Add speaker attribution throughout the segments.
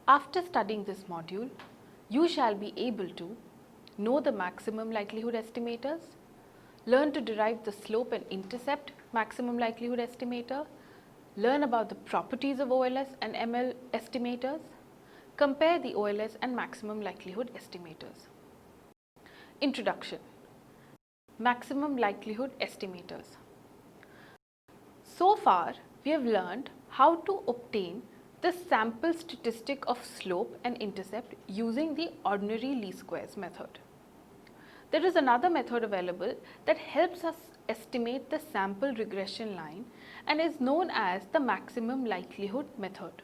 Speaker 1: After studying this module, you shall be able to know the maximum likelihood estimators, learn to derive the slope and intercept maximum likelihood estimator, learn about the properties of OLS and ML estimators, compare the OLS and maximum likelihood estimators. Introduction. Maximum likelihood estimators. So far, we have learned how to obtain the sample statistic of slope and intercept using the ordinary least squares method. There is another method available that helps us estimate the sample regression line and is known as the maximum likelihood method.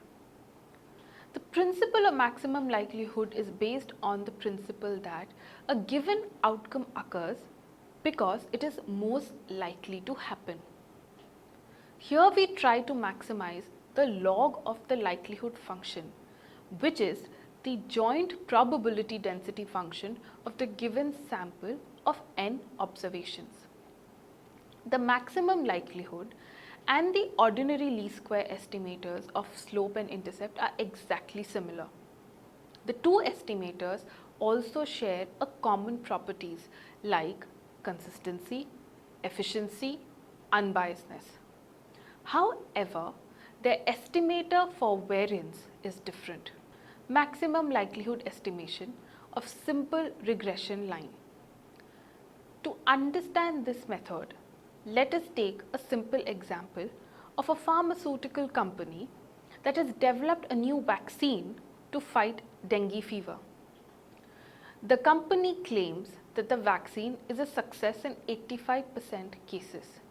Speaker 1: The principle of maximum likelihood is based on the principle that a given outcome occurs because it is most likely to happen. Here we try to maximize the log of the likelihood function, which is the joint probability density function of the given sample of n observations. The maximum likelihood and the ordinary least square estimators of slope and intercept are exactly similar. The two estimators also share a common properties like consistency, efficiency, unbiasedness. However, their estimator for variance is different. Maximum likelihood estimation of simple regression line. To understand this method, let us take a simple example of a pharmaceutical company that has developed a new vaccine to fight dengue fever. The company claims that the vaccine is a success in 85% cases.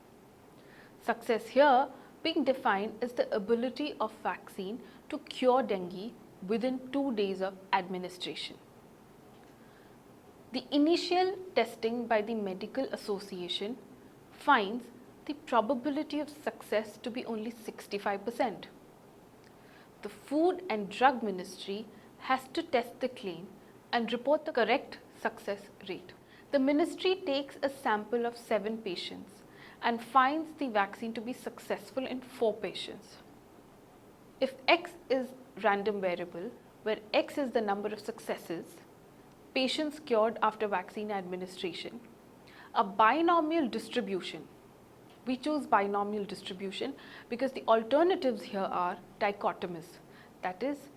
Speaker 1: Success here being defined as the ability of vaccine to cure dengue within 2 days of administration. The initial testing by the medical association finds the probability of success to be only 65%. The Food and Drug Ministry has to test the claim and report the correct success rate. The ministry takes a sample of 7 patients and finds the vaccine to be successful in 4 patients. If X is random variable, where X is the number of successes, patients cured after vaccine administration, a binomial distribution. We choose binomial distribution because the alternatives here are dichotomous. That is,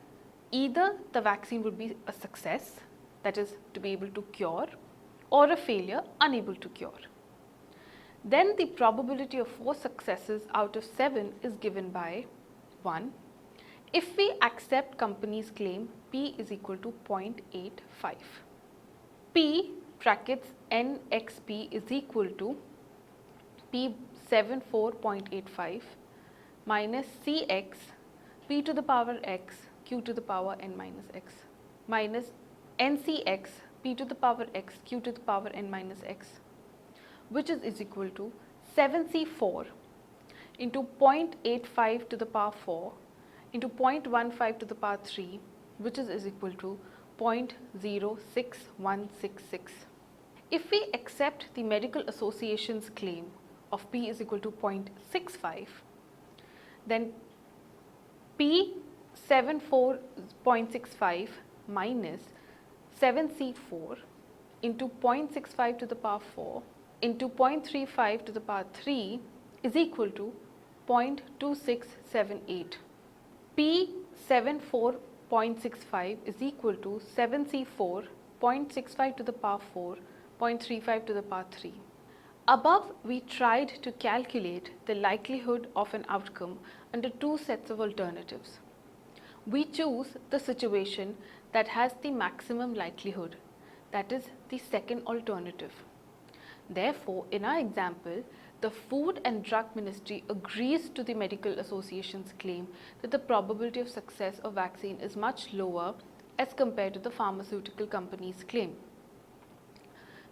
Speaker 1: either the vaccine would be a success, that is to be able to cure, or a failure, unable to cure. Then the probability of 4 successes out of 7 is given by 1. If we accept company's claim P is equal to 0.85. P brackets NXP is equal to P74.85 minus Cx P to the power x q to the power n minus x minus NCx P to the power x q to the power n minus x, which is equal to 7C4 into 0.85 to the power 4 into 0.15 to the power 3, which is equal to 0.06166. If we accept the medical association's claim of P is equal to 0.65, then P74.65 minus 7C4 into 0.65 to the power 4 into 0.35 to the power 3 is equal to 0.2678. P74.65 is equal to 7C4 0.65 to the power 4 0.35 to the power 3. Above, we tried to calculate the likelihood of an outcome under 2 sets of alternatives. We choose the situation that has the maximum likelihood, that is the second alternative. Therefore, in our example, the Food and Drug Ministry agrees to the Medical Association's claim that the probability of success of vaccine is much lower as compared to the pharmaceutical company's claim.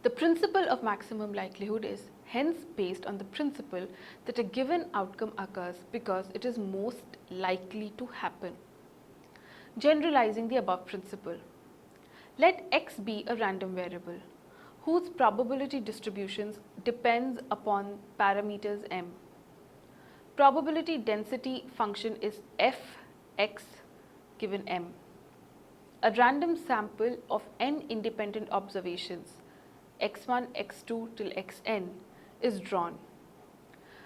Speaker 1: The principle of maximum likelihood is hence based on the principle that a given outcome occurs because it is most likely to happen. Generalizing the above principle. Let X be a random variable whose probability distributions depends upon parameters m. Probability density function is f(x) given m. a random sample of n independent observations, x1, x2 till xn, is drawn.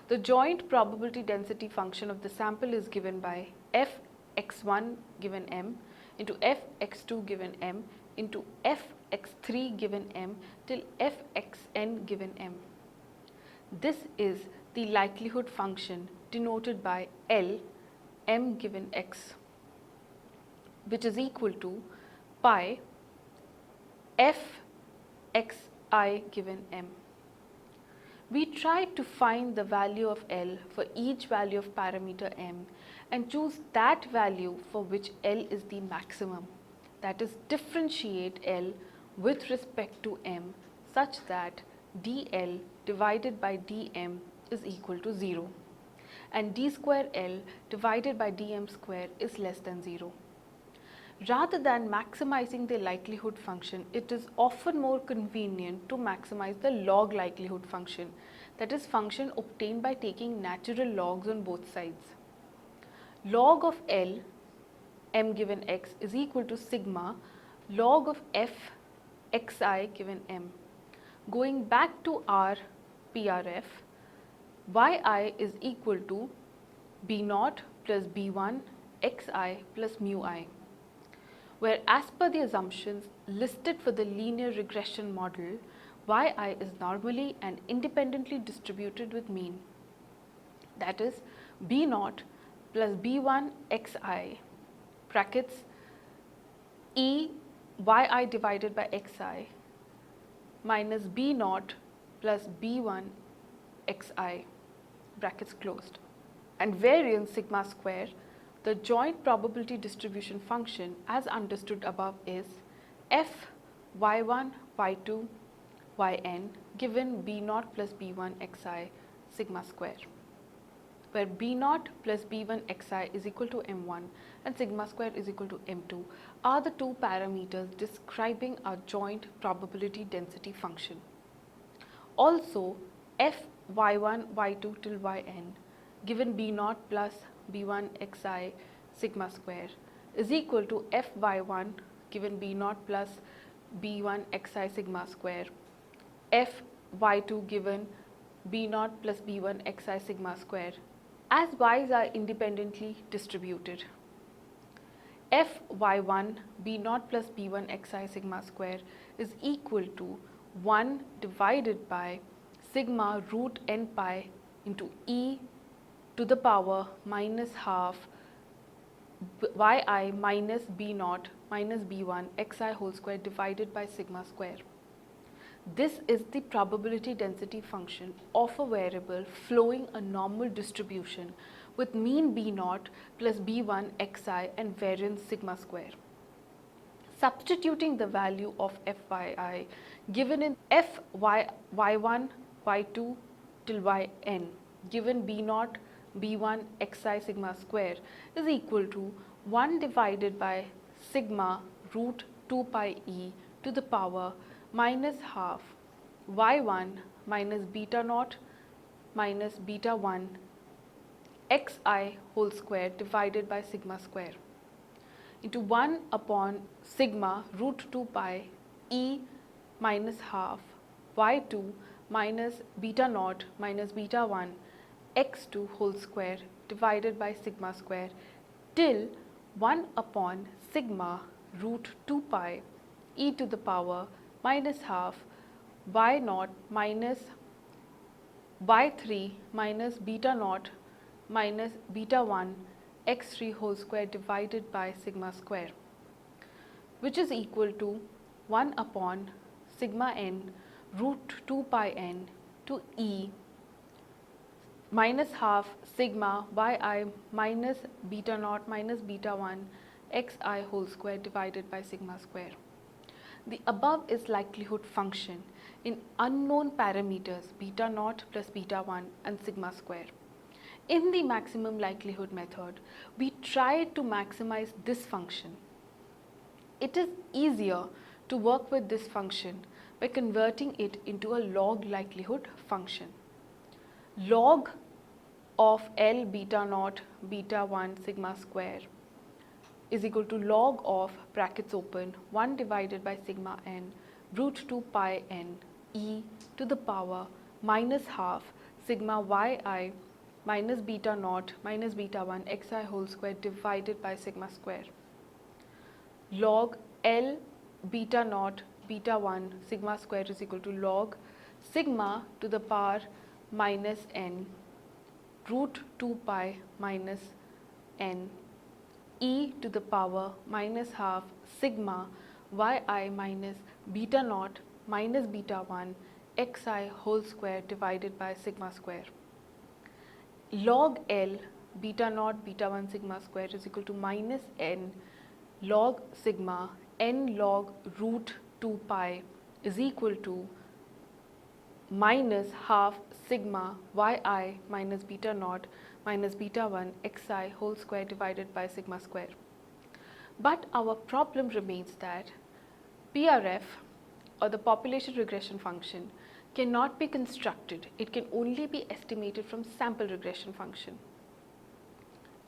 Speaker 1: The joint probability density function of the sample is given by f x1 given m into f x2 given m into f x3 given m till f xn given m. This is the likelihood function denoted by L, m given x, which is equal to pi f xi given m. We tried to find the value of L for each value of parameter m and choose that value for which L is the maximum, that is, differentiate L with respect to m such that dL divided by dm is equal to 0 and d square L divided by dm square is less than 0. Rather than maximizing the likelihood function, it is often more convenient to maximize the log likelihood function, that is, function obtained by taking natural logs on both sides. Log of L, m given x, is equal to sigma log of f xi given m. Going back to our PRF, yi is equal to b0 plus b1 xi plus mu I, where as per the assumptions listed for the linear regression model, yi is normally and independently distributed with mean, that is, b0 plus b1 xi brackets e yi divided by xi minus b0 plus b1 xi brackets closed, and variance sigma square. The joint probability distribution function as understood above is f y1 y2 yn given b0 plus b1 xi sigma square, where b0 plus b1 xi is equal to m1 and sigma square is equal to m2 are the two parameters describing our joint probability density function. Also, f y1 y2 till yn given b0 plus b1 xi sigma square is equal to f y1 given b0 plus b1 xi sigma square, f y2 given b0 plus b1 xi sigma square, as y's are independently distributed. F y1 b0 plus b1 xi sigma square is equal to 1 divided by sigma root n pi into e to the power minus half yi minus b0 minus b1 xi whole square divided by sigma square. This is the probability density function of a variable flowing a normal distribution with mean b0 plus b1 xi and variance sigma square. Substituting the value of fyi given in y1 y2 till yn given b0 b1 xi sigma square is equal to 1 divided by sigma root 2 pi e to the power minus half y1 minus beta naught minus beta 1 xi whole square divided by sigma square into 1 upon sigma root 2 pi e minus half y2 minus beta naught minus beta 1 x2 whole square divided by sigma square till 1 upon sigma root 2 pi e to the power minus half y naught minus y3 minus beta naught minus beta 1 x3 whole square divided by sigma square, which is equal to 1 upon sigma n root 2 pi n to e minus half sigma yi minus beta naught minus beta 1 xi whole square divided by sigma square. The above is likelihood function in unknown parameters beta naught plus beta 1 and sigma square. In the maximum likelihood method, we tried to maximize this function. It is easier to work with this function by converting it into a log likelihood function. Log of L beta naught beta 1 sigma square is equal to log of brackets open 1 divided by sigma n root 2 pi n e to the power minus half sigma yi minus beta naught minus beta 1 xi whole square divided by sigma square. Log L beta naught beta 1 sigma square is equal to log sigma to the power minus n root 2 pi minus n e to the power minus half sigma yi minus beta naught minus beta 1 xi whole square divided by sigma square. Log L beta naught beta 1 sigma square is equal to minus n log sigma n log root 2 pi is equal to minus half sigma yi minus beta naught minus beta 1 xi whole square divided by sigma square. But our problem remains that PRF, or the population regression function, cannot be constructed. It can only be estimated from sample regression function.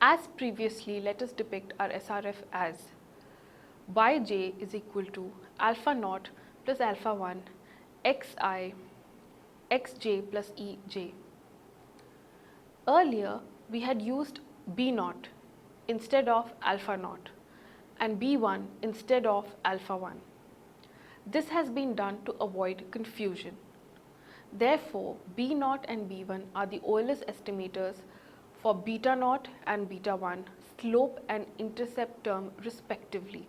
Speaker 1: As previously, let us depict our SRF as yj is equal to alpha naught plus alpha 1 xi xj plus ej. Earlier, we had used b naught instead of alpha naught and b1 instead of alpha 1. This has been done to avoid confusion. Therefore, b naught and b1 are the Ols estimators for beta naught and beta 1 slope and intercept term respectively,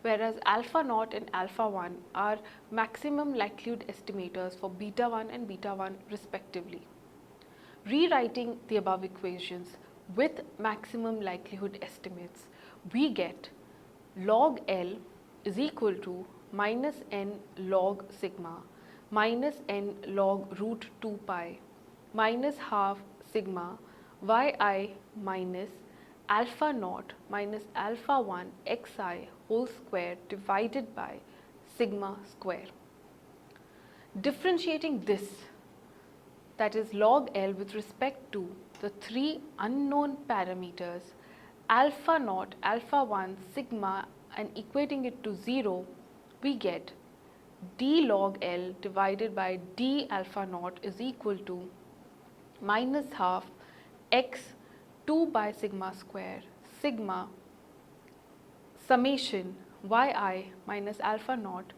Speaker 1: whereas alpha naught and alpha 1 are maximum likelihood estimators for beta 1 and beta 1 respectively. Rewriting the above equations with maximum likelihood estimates, we get log L is equal to minus n log sigma minus n log root 2 pi minus half sigma yi minus alpha naught minus alpha 1 xi whole square divided by sigma square. Differentiating this, that is log L with respect to the three unknown parameters alpha naught, alpha 1, sigma, and equating it to 0, we get d log L divided by d alpha naught is equal to minus half x 2 by sigma square sigma summation yi minus alpha naught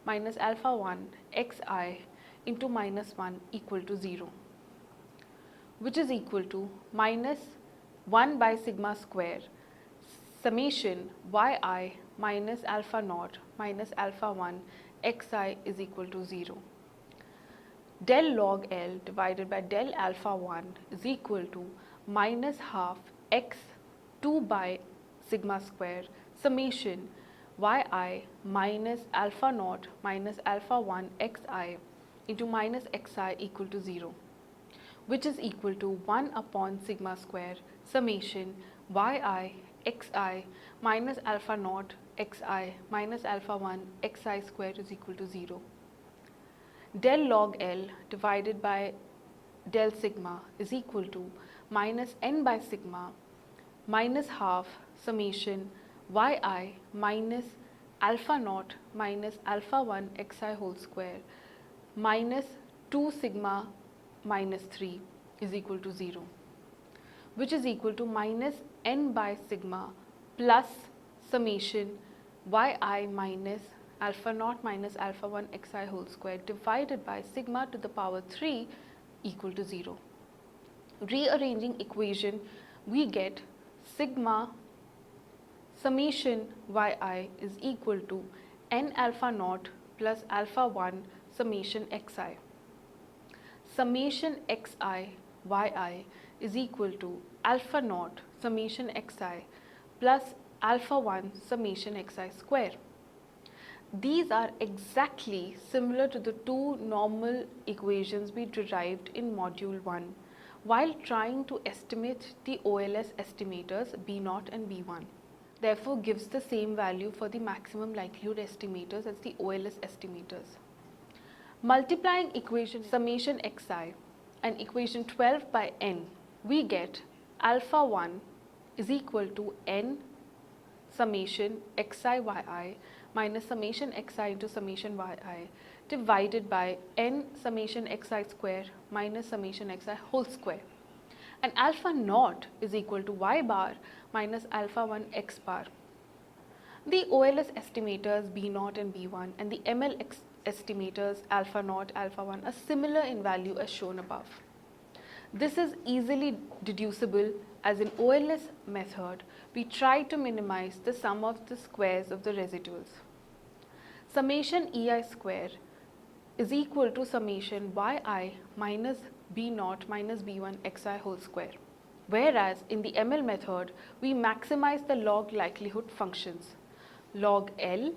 Speaker 1: minus alpha 1 xi into minus 1 equal to 0, which is equal to minus 1 by sigma square summation yi minus alpha naught minus alpha 1 xi is equal to 0. Del log L divided by del alpha 1 is equal to minus half x 2 by sigma square summation yi minus alpha naught minus alpha 1 xi into minus xi equal to 0, which is equal to 1 upon sigma square summation yi xi minus alpha naught xi minus alpha 1 xi square is equal to 0. Del log L divided by del sigma is equal to minus n by sigma minus half summation yi minus alpha naught minus alpha 1 xi whole square minus 2 sigma minus 3 is equal to 0, which is equal to minus n by sigma plus summation yi minus alpha naught minus alpha 1 xi whole square divided by sigma to the power 3 equal to 0. Rearranging equation, we get sigma summation yi is equal to n alpha naught plus alpha 1 summation xi. Summation xi yi is equal to alpha naught summation xi plus alpha 1 summation xi square. These are exactly similar to the two normal equations we derived in module 1 while trying to estimate the Ols estimators B0 and B1. Therefore, gives the same value for the maximum likelihood estimators as the Ols estimators. Multiplying equation summation xi and equation 12 by n, we get alpha 1 is equal to n summation xi yi minus summation xi into summation yi divided by n summation xi square minus summation xi whole square. And alpha naught is equal to y bar minus alpha 1 x bar. The OLS estimators B0 and B1 and the ML estimators alpha naught, alpha 1 are similar in value as shown above. This is easily deducible as in OLS method we try to minimize the sum of the squares of the residuals. Summation EI square is equal to summation yi minus B0 minus B1 xi whole square. Whereas in the ML method we maximize the log likelihood functions. Log L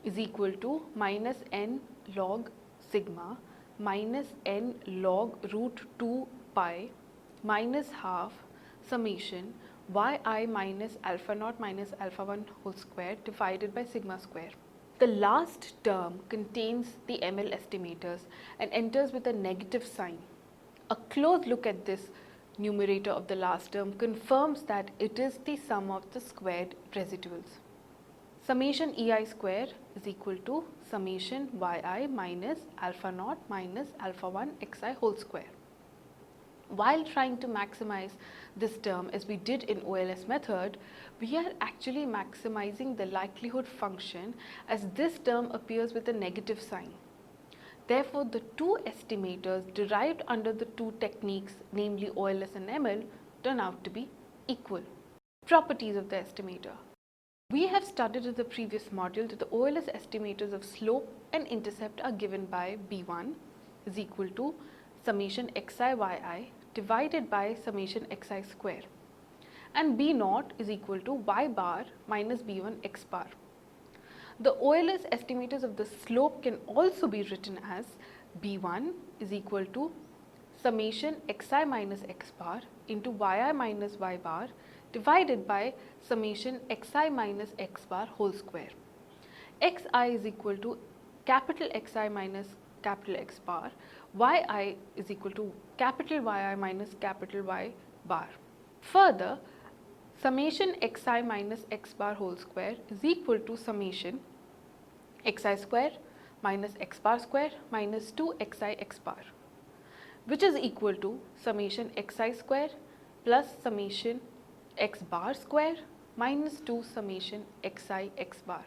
Speaker 1: is equal to minus n log sigma minus n log root 2 pi minus half summation yi minus alpha naught minus alpha 1 whole square divided by sigma square. The last term contains the ML estimators and enters with a negative sign. A close look at this numerator of the last term confirms that it is the sum of the squared residuals. Summation EI square is equal to summation yi minus alpha naught minus alpha 1 xi whole square. While trying to maximize this term as we did in OLS method, we are actually maximizing the likelihood function as this term appears with a negative sign. Therefore, the two estimators derived under the two techniques, namely OLS and ML, turn out to be equal. Properties of the estimator. We have studied in the previous module that the OLS estimators of slope and intercept are given by B1 is equal to summation xi yi divided by summation xi square, and B0 is equal to y bar minus B1 x bar. The OLS estimators of the slope can also be written as B1 is equal to summation xi minus x bar into yi minus y bar divided by summation xi minus x bar whole square. Xi is equal to capital Xi minus capital X bar, yi is equal to capital Yi minus capital Y bar. Further, summation xi minus x bar whole square is equal to summation xi square minus x bar square minus 2xi x bar, which is equal to summation xi square plus summation x bar square minus 2 summation xi x bar,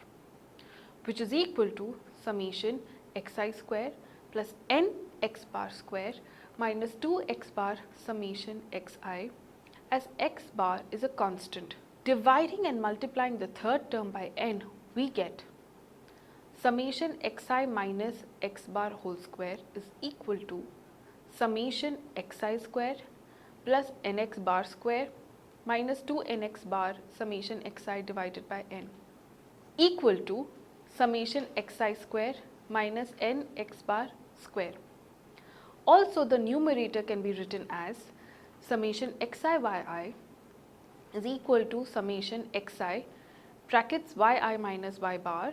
Speaker 1: which is equal to summation xi square plus n x bar square minus 2 x bar summation xi, as x bar is a constant. Dividing and multiplying the third term by n, we get summation xi minus x bar whole square is equal to summation xi square plus nx bar square minus 2 nx bar summation xi divided by n, equal to summation xi square minus nx bar square. Also, the numerator can be written as summation xi yi is equal to summation xi brackets yi minus y bar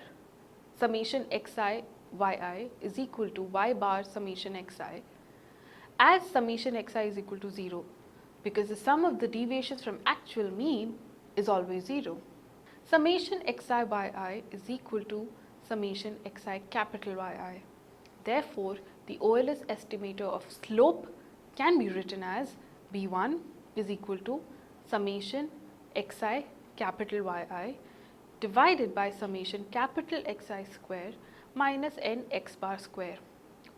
Speaker 1: summation xi yi is equal to y bar summation xi, as summation xi is equal to 0 because the sum of the deviations from actual mean is always 0. Summation xi yi is equal to summation xi capital Yi. Therefore, the OLS estimator of slope can be written as B1 is equal to summation xi capital Yi divided by summation capital Xi square minus n x bar square,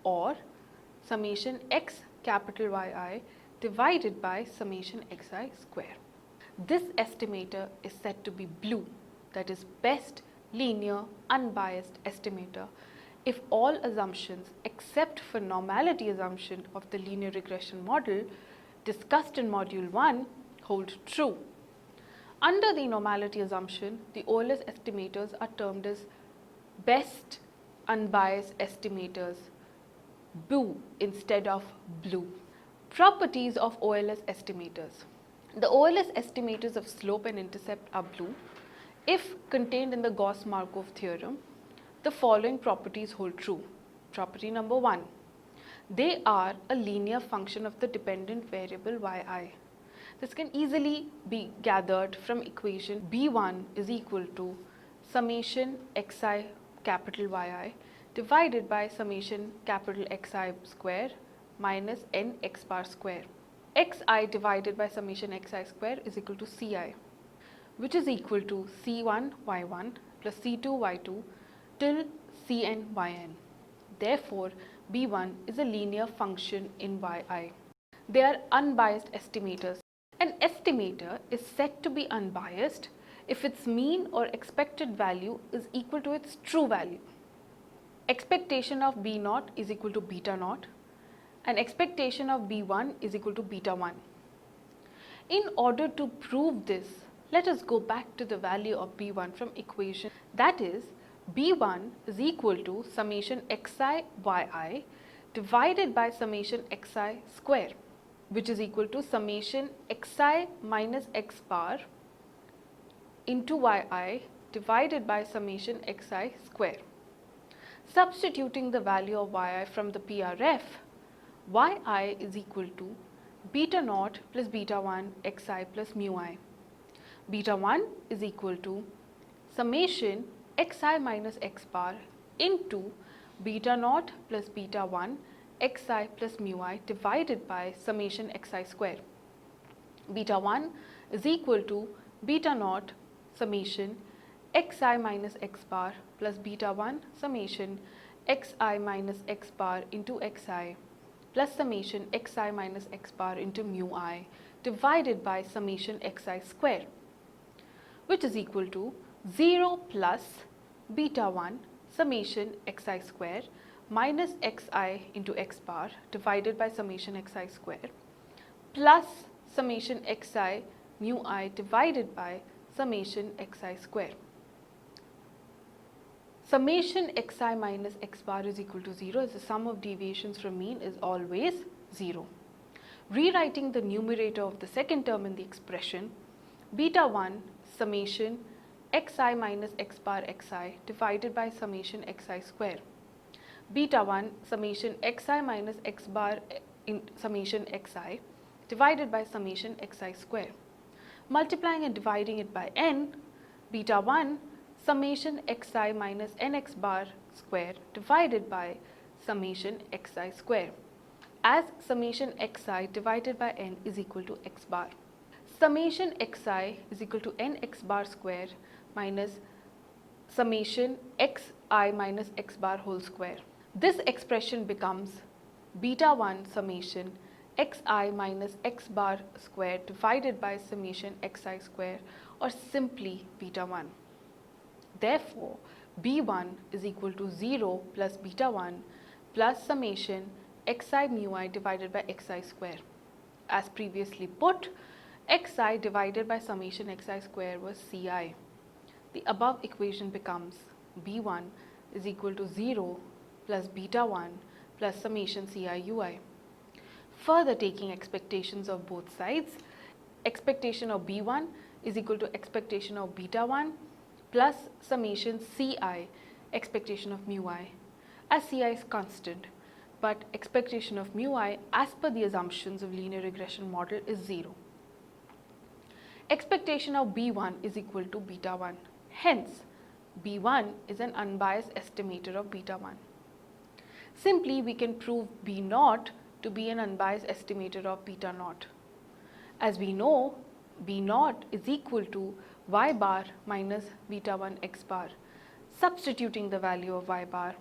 Speaker 1: or summation x capital Yi divided by summation xi square. This estimator is said to be blue, that is best linear unbiased estimator, if all assumptions except for normality assumption of the linear regression model discussed in module 1 hold true. Under the normality assumption, the OLS estimators are termed as best unbiased estimators, BU instead of blue. Properties of OLS estimators. The OLS estimators of slope and intercept are blue if contained in the Gauss-Markov theorem. The following properties hold true. Property number 1. They are a linear function of the dependent variable yi. This can easily be gathered from equation B1 is equal to summation xi capital Yi divided by summation capital Xi square minus n x bar square. Xi divided by summation xi square is equal to Ci, which is equal to C1 y1 plus C2 y2 till Cn yn. Therefore, B1 is a linear function in Yi. They are unbiased estimators. An estimator is said to be unbiased if its mean or expected value is equal to its true value. Expectation of B0 is equal to beta naught and expectation of B1 is equal to beta 1. In order to prove this, let us go back to the value of B1 from equation, that is B1 is equal to summation xi yi divided by summation xi square, which is equal to summation xi minus x bar into yi divided by summation xi square. Substituting the value of yi from the PRF, yi is equal to beta naught plus beta 1 xi plus mu I. Beta 1 is equal to summation xi minus x bar into beta naught plus beta 1 xi plus mu I divided by summation xi square. Beta 1 is equal to beta naught summation xi minus x bar plus beta 1 summation xi minus x bar into xi plus summation xi minus x bar into mu I divided by summation xi square, which is equal to 0 plus beta 1 summation xi square minus xi into x bar divided by summation xi square plus summation xi mu I divided by summation xi square. Summation xi minus x bar is equal to 0 as the sum of deviations from mean is always 0. Rewriting the numerator of the second term in the expression, beta 1 summation xi minus x bar xi divided by summation xi square. Beta 1 summation xi minus x bar in summation xi divided by summation xi square. Multiplying and dividing it by n, beta 1 summation xi minus nx bar square divided by summation xi square, as summation xi divided by n is equal to x bar. Summation xi is equal to nx bar square minus summation xi minus x bar whole square. This expression becomes beta 1 summation xi minus x bar square divided by summation xi square, or simply beta 1. Therefore, B1 is equal to 0 plus beta 1 plus summation xi mu I divided by xi square. As previously put, xi divided by summation xi square was Ci. The above equation becomes B1 is equal to 0 plus beta 1 plus summation Ci ui. Further taking expectations of both sides, expectation of B1 is equal to expectation of beta 1 plus summation Ci expectation of mu I, as Ci is constant, but expectation of mu I as per the assumptions of linear regression model is 0. Expectation of B1 is equal to beta 1. Hence, B1 is an unbiased estimator of beta 1. Simply, we can prove B0 to be an unbiased estimator of beta 0. As we know, B0 is equal to y bar minus beta 1 x bar, substituting the value of y bar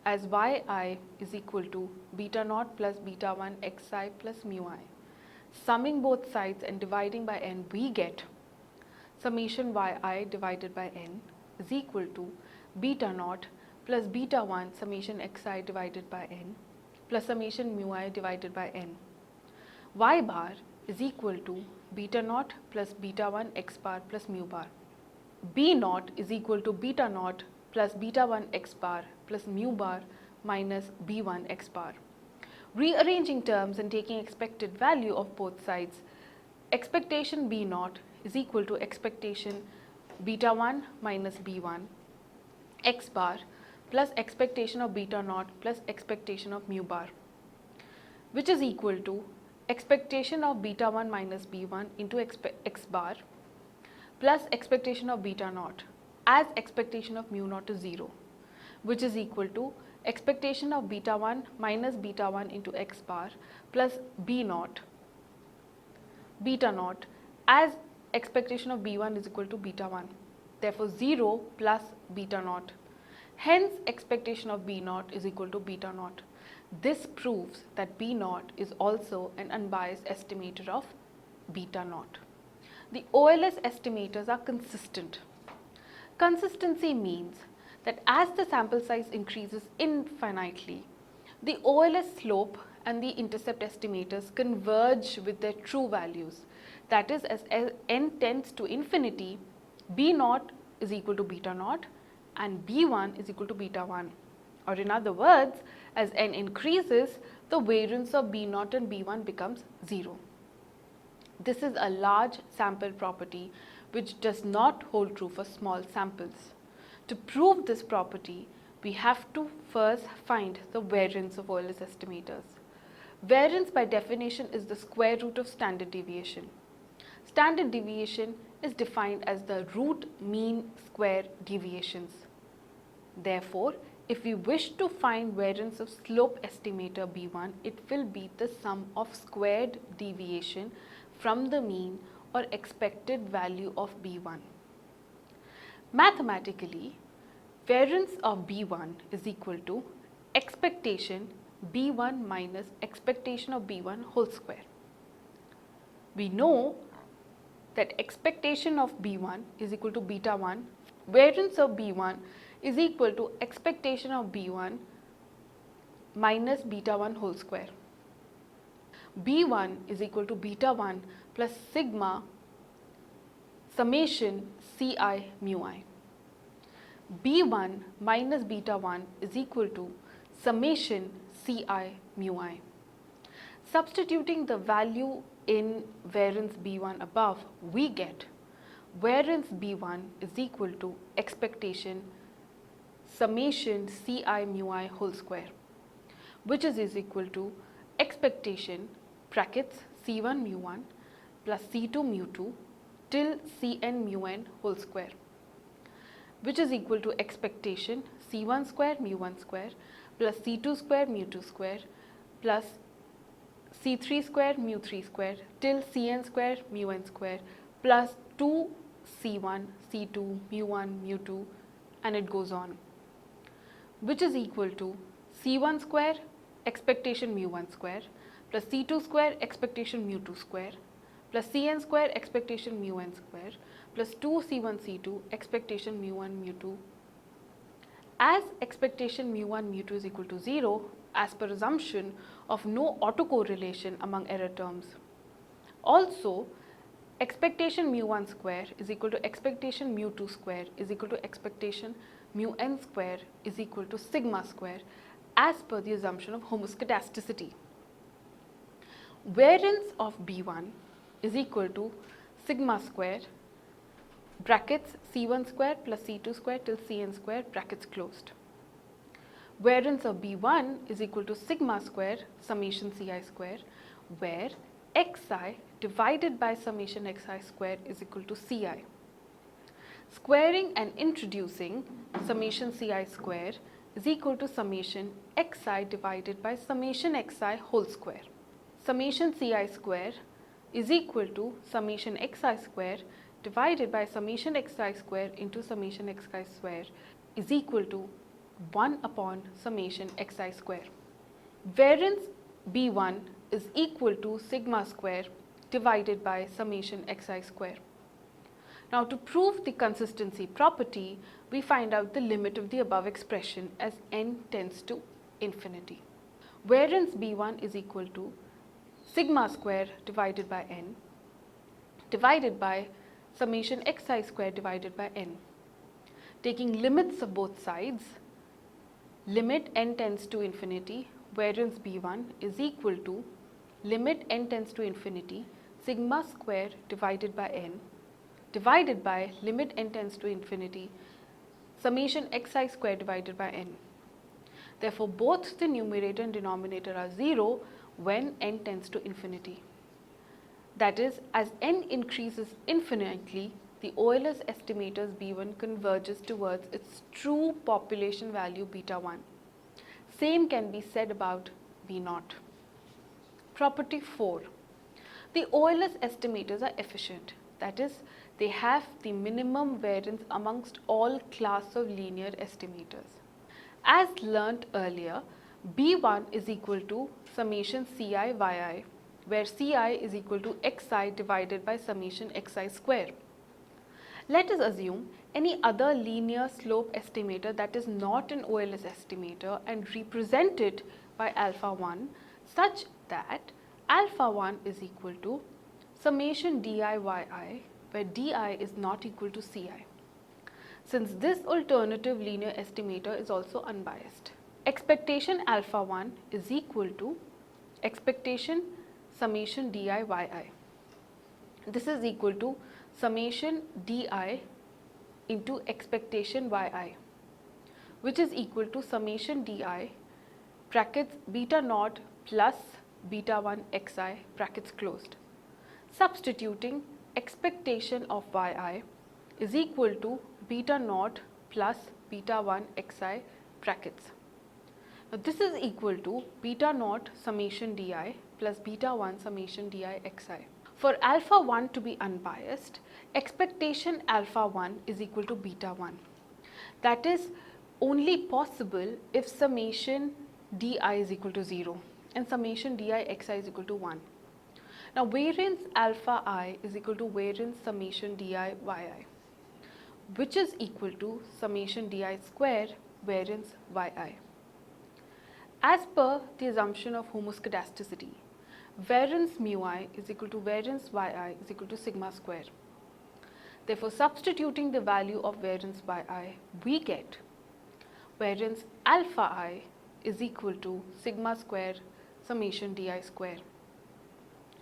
Speaker 1: as yi is equal to beta 0 plus beta 1 xi plus mu I. Summing both sides and dividing by n, we get summation yi divided by n is equal to beta 0 plus beta 1 summation xi divided by n plus summation mu I divided by n. Y bar is equal to beta 0 plus beta 1 x bar plus mu bar. B0 is equal to beta 0 plus beta 1 x bar plus mu bar minus b1 x bar. Rearranging terms and taking expected value of both sides, expectation B0 is equal to expectation beta 1 minus b1 x bar plus expectation of beta 0 plus expectation of mu bar, which is equal to expectation of beta 1 minus b1 into x bar plus expectation of beta naught as expectation of mu naught is 0, which is equal to expectation of beta 1 minus beta 1 into x bar plus b naught, beta naught as expectation of b1 is equal to beta 1. Therefore, 0 plus beta naught. Hence, expectation of b naught is equal to beta naught. This proves that b naught is also an unbiased estimator of beta naught. The OLS estimators are consistent. Consistency means that as the sample size increases infinitely, the OLS slope and the intercept estimators converge with their true values. That is, as n tends to infinity, b naught is equal to beta naught and b1 is equal to beta 1. Or in other words, as n increases, the variance of b naught and b1 becomes 0. This is a large sample property which does not hold true for small samples. To prove this property, we have to first find the variance of OLS estimators. Variance by definition is the square root of standard deviation. Standard deviation is defined as the root mean square deviations. Therefore, if we wish to find variance of slope estimator b1, it will be the sum of squared deviation from the mean or expected value of b1. Mathematically, variance of b1 is equal to expectation b1 minus expectation of b1 whole square. We know that expectation of b1 is equal to beta 1, variance of b1 is equal to expectation of b1 minus beta 1 whole square. b1 is equal to beta 1 plus sigma summation ci mu I. b1 minus beta 1 is equal to summation ci mu I. Substituting the value in variance b1 above, we get variance b1 is equal to expectation summation ci mu I whole square, which is equal to expectation brackets c1 mu 1 plus c2 mu 2 till cn mu n whole square, which is equal to expectation c1 square mu 1 square plus c2 square mu 2 square plus c3 square mu 3 square till cn square mu n square plus 2 c1 c2 mu 1 mu 2, and it goes on, which is equal to c1 square expectation mu 1 square plus c2 square expectation mu 2 square plus cn square expectation mu n square plus 2 c1 c2 expectation mu 1 mu 2. As expectation mu 1 mu 2 is equal to 0, as per assumption of no autocorrelation among error terms. Also, expectation mu 1 square is equal to expectation mu 2 square is equal to expectation mu n square is equal to sigma square as per the assumption of homoscedasticity. Variance of b1 is equal to sigma square brackets c1 square plus c2 square till cn square brackets closed. Variance of b1 is equal to sigma square summation ci square, where xi divided by summation xi square is equal to ci. Squaring and introducing summation ci square is equal to summation xi divided by summation xi whole square. Summation ci square is equal to summation xi square divided by summation xi square into summation xi square is equal to 1 upon summation xi square. Variance b1 is equal to sigma square divided by summation xi square. Now, to prove the consistency property, we find out the limit of the above expression as n tends to infinity. Variance b1 is equal to sigma square divided by n divided by summation xi square divided by n. Taking limits of both sides, limit n tends to infinity, variance b1 is equal to limit n tends to infinity sigma square divided by n divided by limit n tends to infinity summation xi square divided by n. Therefore, both the numerator and denominator are 0, when n tends to infinity. That is, as n increases infinitely, the Ols estimator's B1 converges towards its true population value beta 1. Same can be said about B0. Property 4. The Ols estimators are efficient. That is, they have the minimum variance amongst all class of linear estimators. As learnt earlier, B1 is equal to summation Ci yi, where Ci is equal to xi divided by summation xi square. Let us assume any other linear slope estimator that is not an Ols estimator and represent it by alpha 1 such that alpha 1 is equal to summation di yi, where di is not equal to Ci. Since this alternative linear estimator is also unbiased. Expectation alpha 1 is equal to expectation summation di yi. This is equal to summation di into expectation yi, which is equal to summation di brackets beta naught plus beta 1 xi brackets closed. Substituting expectation of yi is equal to beta naught plus beta 1 xi brackets. Now this is equal to beta naught summation di plus beta 1 summation di xi. For alpha 1 to be unbiased, expectation alpha 1 is equal to beta 1. That is only possible if summation di is equal to 0 and summation di xi is equal to 1. Now variance alpha I is equal to variance summation di yi, which is equal to summation di square variance yi. As per the assumption of homoscedasticity, variance mu I is equal to variance yi is equal to sigma square. Therefore, substituting the value of variance yi, we get variance alpha I is equal to sigma square summation di square.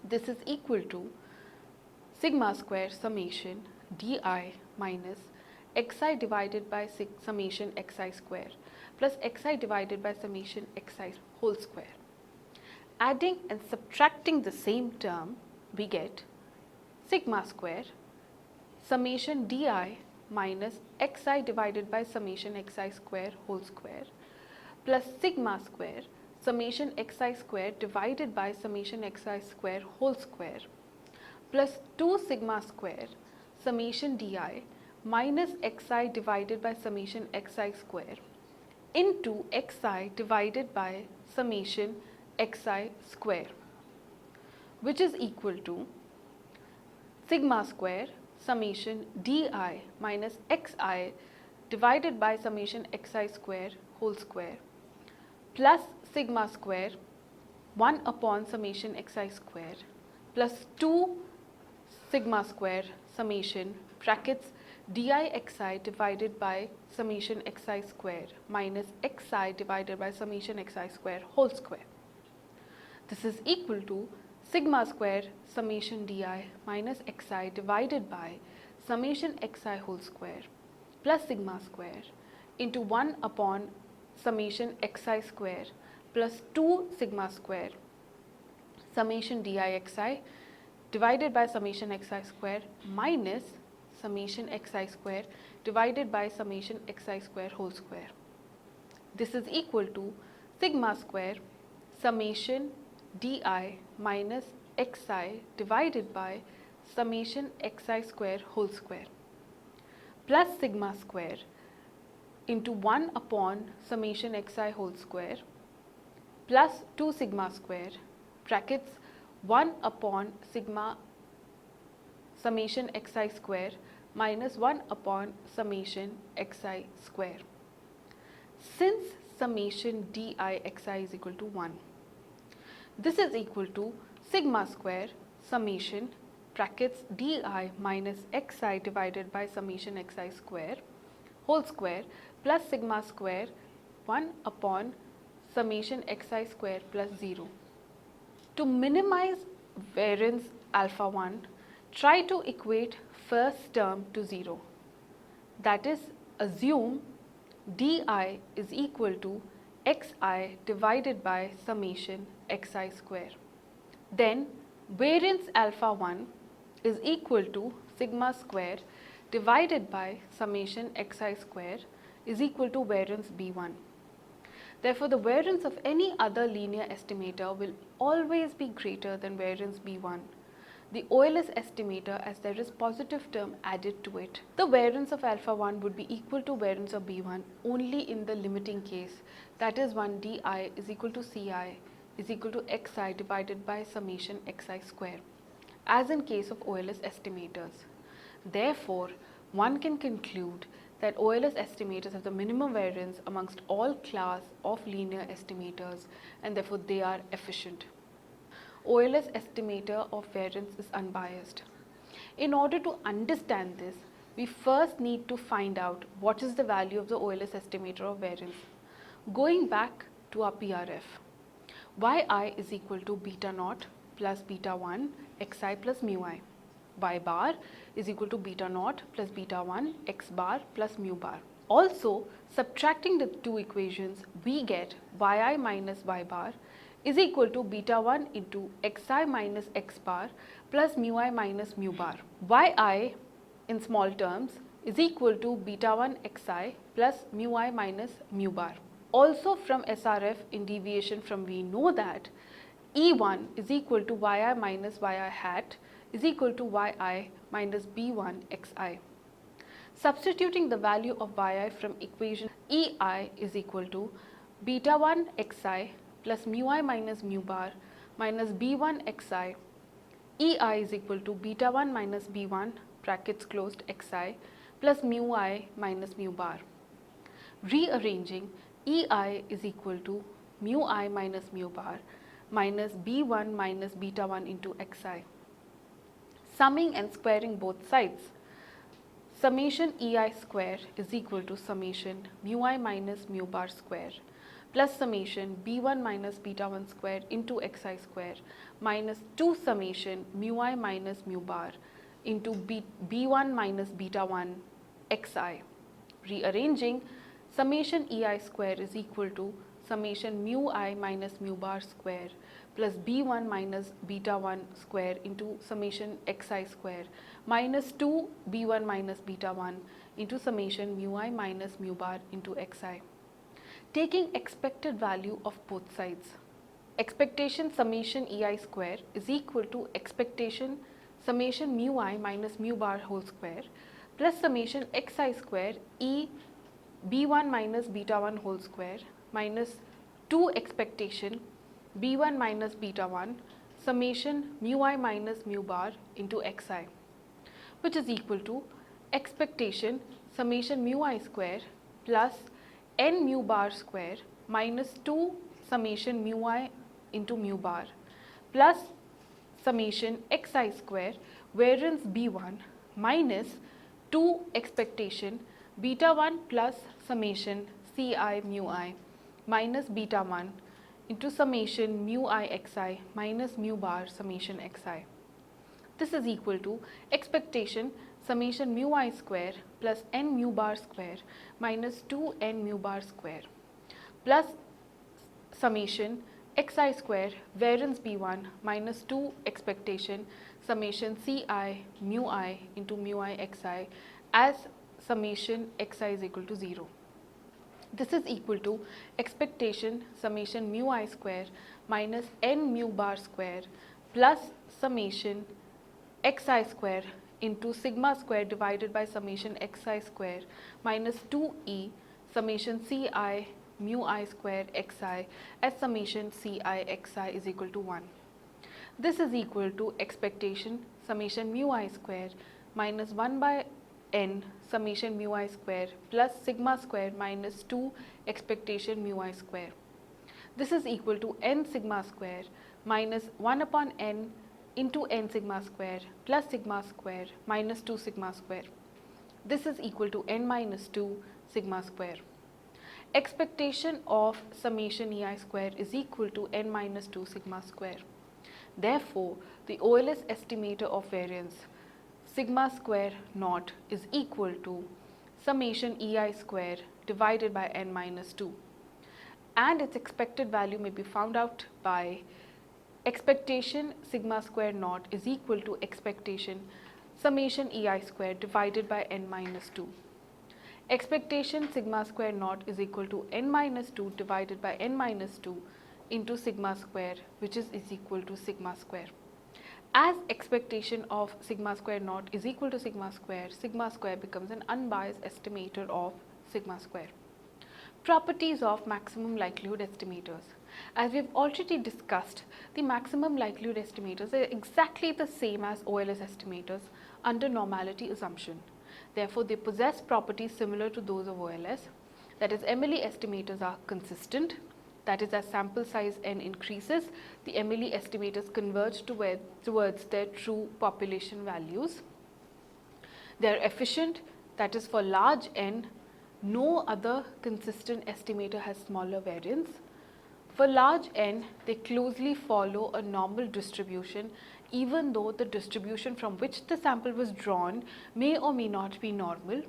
Speaker 1: This is equal to sigma square summation di minus xi divided by summation xi square plus xi divided by summation xi whole square. Adding and subtracting the same term, we get sigma square summation di minus xi divided by summation xi square whole square plus sigma square summation xi square divided by summation xi square whole square plus 2 sigma square summation di minus xi divided by summation xi square into xi divided by summation xi square, which is equal to sigma square summation di minus xi divided by summation xi square whole square plus sigma square 1 upon summation xi square plus 2 sigma square summation brackets di xi divided by summation xi square minus xi divided by summation xi square whole square. This is equal to sigma square summation di minus xi divided by summation xi whole square plus sigma square into 1 upon summation xi square plus 2 sigma square summation di xi divided by summation xi square minus summation xi square divided by summation xi square whole square. This is equal to sigma square summation di minus xi divided by summation xi square whole square plus sigma square into 1 upon summation xi whole square plus 2 sigma square brackets 1 upon sigma summation xi square minus 1 upon summation xi square. Since summation di xi is equal to 1, this is equal to sigma square summation brackets di minus xi divided by summation xi square whole square plus sigma square 1 upon summation xi square plus 0. To minimize variance alpha 1, try to equate first term to 0. That is, assume di is equal to xi divided by summation xi square. Then variance alpha 1 is equal to sigma square divided by summation xi square is equal to variance b1. Therefore, the variance of any other linear estimator will always be greater than variance b1. The Ols estimator, as there is positive term added to it. The variance of alpha 1 would be equal to variance of b1 only in the limiting case, that is when di is equal to ci is equal to xi divided by summation xi square, as in case of Ols estimators. Therefore, one can conclude that Ols estimators have the minimum variance amongst all class of linear estimators, and therefore they are efficient. Ols estimator of variance is unbiased. In order to understand this, we first need to find out what is the value of the Ols estimator of variance. Going back to our PRF, yi is equal to beta naught plus beta 1 xi plus mu I. Y bar is equal to beta naught plus beta 1 x bar plus mu bar. Also, subtracting the two equations, we get yi minus y bar is equal to beta 1 into xi minus x bar plus mu I minus mu bar. Yi in small terms is equal to beta 1 xi plus mu I minus mu bar. Also from SRF in deviation from we know that E1 is equal to yi minus yi hat is equal to yi minus b1 xi. Substituting the value of yi from equation ei is equal to beta 1 xi plus mu I minus mu bar minus b1 xi. Ei is equal to beta 1 minus b1 brackets closed xi plus mu I minus mu bar. Rearranging, ei is equal to mu I minus mu bar minus b1 minus beta 1 into xi. Summing and squaring both sides, summation ei square is equal to summation mu I minus mu bar square plus summation b1 minus beta 1 square into xi square minus 2 summation mu I minus mu bar into b1 minus beta 1 xi. Rearranging, summation ei square is equal to summation mu I minus mu bar square plus b1 minus beta 1 square into summation xi square minus 2 b1 minus beta 1 into summation mu I minus mu bar into xi. Taking expected value of both sides, expectation summation ei square is equal to expectation summation mu I minus mu bar whole square plus summation xi square e b1 minus beta 1 whole square minus 2 expectation b1 minus beta 1 summation mu I minus mu bar into xi, which is equal to expectation summation mu I square plus n mu bar square minus 2 summation mu I into mu bar plus summation xi square variance b1 minus 2 expectation beta 1 plus summation ci mu I minus beta 1 into summation mu I xi minus mu bar summation xi. This is equal to expectation summation mu I square plus n mu bar square minus 2 n mu bar square plus summation xi square variance b1 minus 2 expectation summation ci mu I into mu I xi as summation xi is equal to 0. This is equal to expectation summation mu I square minus n mu bar square plus summation xi square into sigma square divided by summation xi square minus 2e summation ci mu I square xi as summation ci xi is equal to 1. This is equal to expectation summation mu I square minus 1 by n summation mu I square plus sigma square minus 2 expectation mu I square. This is equal to n sigma square minus 1 upon n into n sigma square plus sigma square minus 2 sigma square. This is equal to n minus 2 sigma square. Expectation of summation ei square is equal to n minus 2 sigma square. Therefore, the Ols estimator of variance sigma square naught is equal to summation ei square divided by n minus 2, and its expected value may be found out by expectation sigma square naught is equal to expectation summation ei square divided by n minus 2. Expectation sigma square naught is equal to n minus 2 divided by n minus 2 into sigma square, which is equal to sigma square. As expectation of sigma square naught is equal to sigma square becomes an unbiased estimator of sigma square. Properties of maximum likelihood estimators. As we have already discussed, the maximum likelihood estimators are exactly the same as OLS estimators under normality assumption. Therefore, they possess properties similar to those of OLS. That is, MLE estimators are consistent. That is, as sample size n increases, the MLE estimators converge towards their true population values. They are efficient. That is, for large n, no other consistent estimator has smaller variance. For large n, they closely follow a normal distribution, even though the distribution from which the sample was drawn may or may not be normal.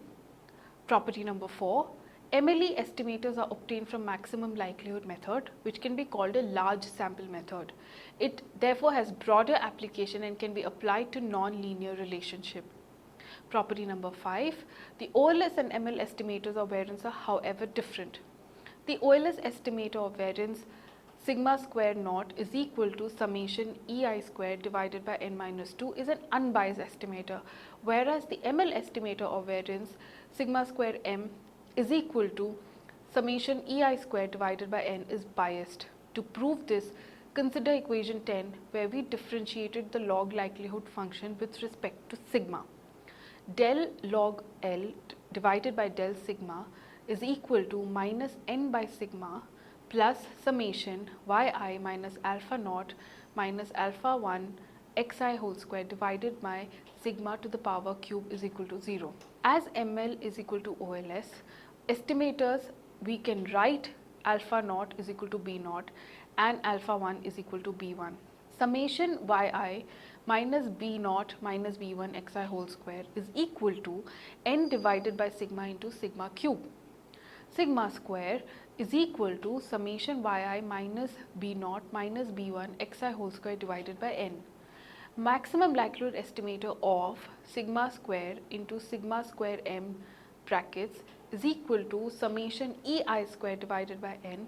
Speaker 1: Property number 4, MLE estimators are obtained from maximum likelihood method, which can be called a large sample method. It therefore has broader application and can be applied to non-linear relationship. Property number 5, the OLS and ML estimators of variance are however different. The OLS estimator of variance sigma square naught is equal to summation ei square divided by n minus 2 is an unbiased estimator, whereas the ML estimator of variance sigma square m is equal to summation ei square divided by n is biased. To prove this, consider equation 10, where we differentiated the log likelihood function with respect to sigma. Del log L divided by del sigma is equal to minus n by sigma plus summation yi minus alpha naught minus alpha 1 xi whole square divided by sigma to the power cube is equal to 0. As ML is equal to OLS, estimators we can write alpha naught is equal to b naught and alpha 1 is equal to b1. Summation yi minus b naught minus b1 xi whole square is equal to n divided by sigma into sigma cube. Sigma square is equal to summation yi minus b naught minus b1 xi whole square divided by n. Maximum likelihood estimator of sigma square into sigma square m brackets is equal to summation ei square divided by n,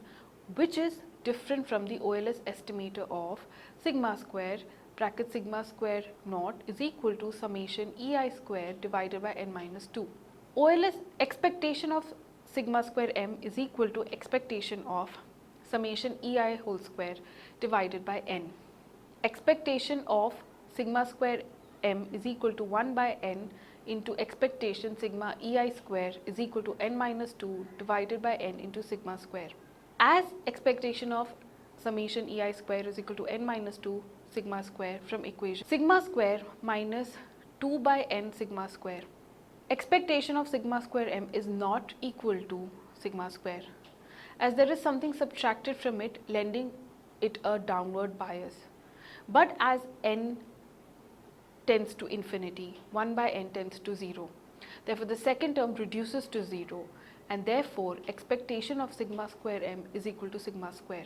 Speaker 1: which is different from the OLS estimator of sigma square bracket sigma square naught is equal to summation ei square divided by n minus 2. OLS expectation of sigma square m is equal to expectation of summation ei whole square divided by n. Expectation of sigma square m is equal to 1 by n into expectation sigma ei square is equal to n minus 2 divided by n into sigma square. As expectation of summation ei square is equal to n minus 2 sigma square from equation sigma square minus 2 by n sigma square. Expectation of sigma square m is not equal to sigma square, as there is something subtracted from it, lending it a downward bias. But as n tends to infinity, 1 by n tends to 0. Therefore, the second term reduces to 0, and therefore expectation of sigma square m is equal to sigma square.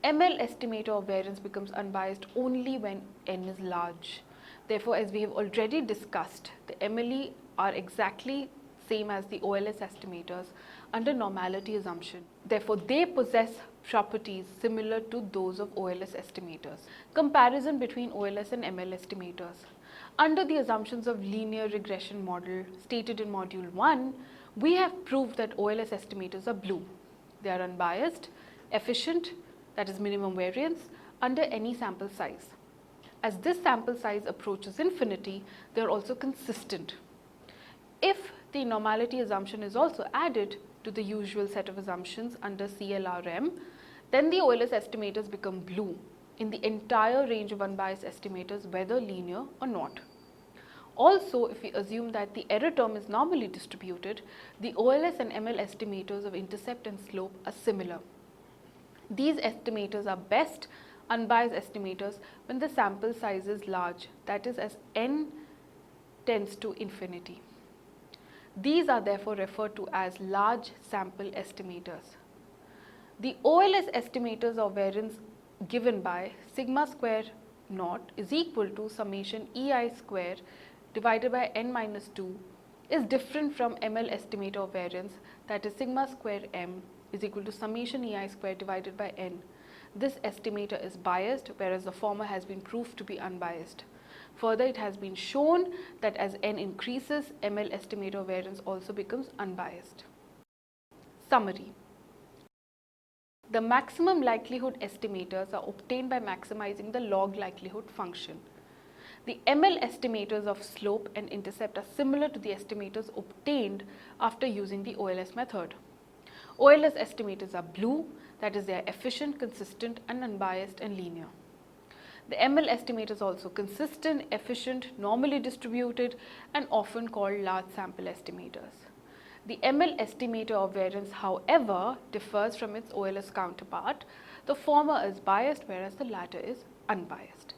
Speaker 1: ML estimator of variance becomes unbiased only when n is large. Therefore, as we have already discussed, the MLE are exactly same as the OLS estimators under normality assumption. Therefore, they possess properties similar to those of OLS estimators. Comparison between OLS and ML estimators. Under the assumptions of linear regression model stated in module 1, we have proved that OLS estimators are blue. They are unbiased, efficient, that is minimum variance, under any sample size. As this sample size approaches infinity, they are also consistent. If the normality assumption is also added to the usual set of assumptions under CLRM, then the OLS estimators become blue in the entire range of unbiased estimators, whether linear or not. Also, if we assume that the error term is normally distributed, the OLS and ML estimators of intercept and slope are similar. These estimators are best unbiased estimators when the sample size is large, that is, as n tends to infinity. These are therefore referred to as large sample estimators. The OLS estimators of variance given by sigma square naught is equal to summation ei square divided by n minus 2 is different from ML estimator of variance, that is sigma square m is equal to summation ei square divided by n. This estimator is biased, whereas the former has been proved to be unbiased. Further, it has been shown that as n increases, ML estimator of variance also becomes unbiased. Summary. The maximum likelihood estimators are obtained by maximizing the log likelihood function. The ML estimators of slope and intercept are similar to the estimators obtained after using the OLS method. OLS estimators are blue, that is, they are efficient, consistent, and unbiased and linear. The ML estimator is also consistent, efficient, normally distributed, and often called large sample estimators. The ML estimator of variance, however, differs from its OLS counterpart. The former is biased, whereas the latter is unbiased.